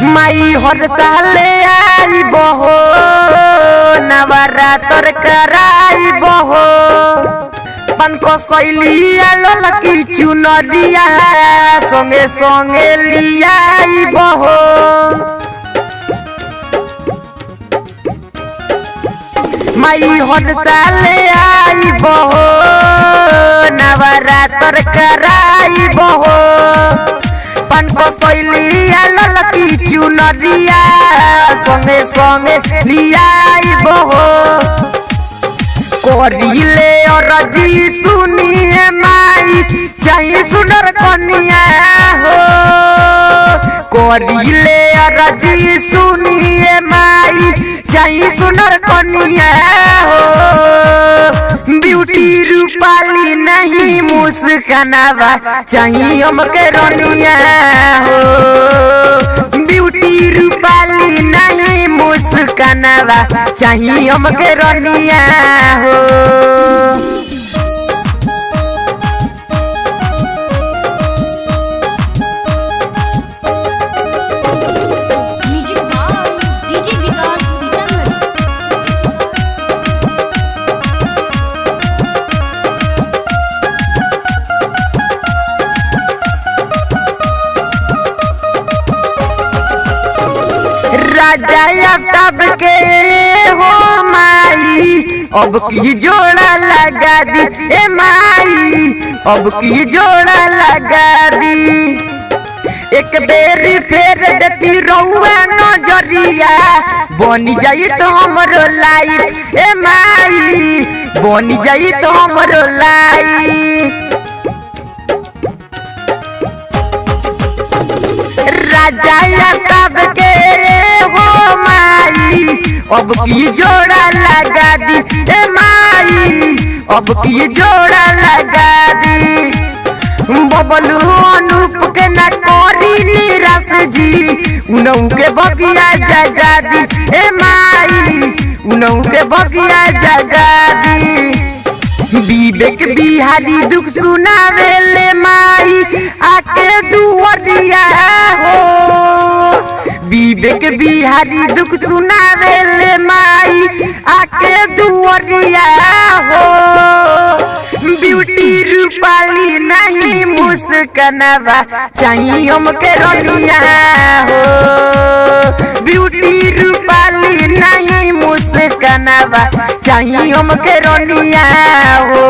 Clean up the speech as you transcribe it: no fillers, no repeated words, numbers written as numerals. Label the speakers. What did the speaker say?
Speaker 1: माई हर साले आई बहो नवरात्र कराई बहो पनको सैलिया ललकी चुनरिया संगे संगे लियाई बहो माई हर साले आई बहो नवरात्र कराई बहो पनको सैलिया ललकी चुनरिया संगे संगे लियाई बहो कोरिले और जी सुनिए माई चाहिए सुनर कनिया हो कोरिले और जी सुनिए माई चाहिए सुनर कनिया हो ब्यूटी रूपाली नहीं मुस्कानावा चाहिए हमके रोनिया हो ब्यूटी रूपाली नहीं मुस्कानावा चाहिए हमके रोनिया हो राजा आफ्ताब के हो माई अब की जोड़ा लगा दी ए माई अब की जोड़ा लगा दी एक बेरी फेर देती रउआ नजरिया बनी जाई तो हमरो लाइफ ए माई बनी जाई तो हमरो लाइफ राजा आफ्ताब के हो माई अब की जोड़ा लगा दी ए माई अब की जोड़ा लगा दी बबलू अनूप के न करी निराश जी उनऊ के बगिया जगा दी ए माई उनऊ के बगिया जगा दी विवेक बिहारी दुख सुनावे ले माई आके दुआरिया हो विवेक बिहारी दुख सुनावे ले माई आके दुआरिया हो ब्यूटी रूपाली नहीं मुस्कानावा चाहिए हमके रोनिया हो ब्यूटी रूपाली नहीं मुस्कानावा चाहिए हमके रोनिया हो।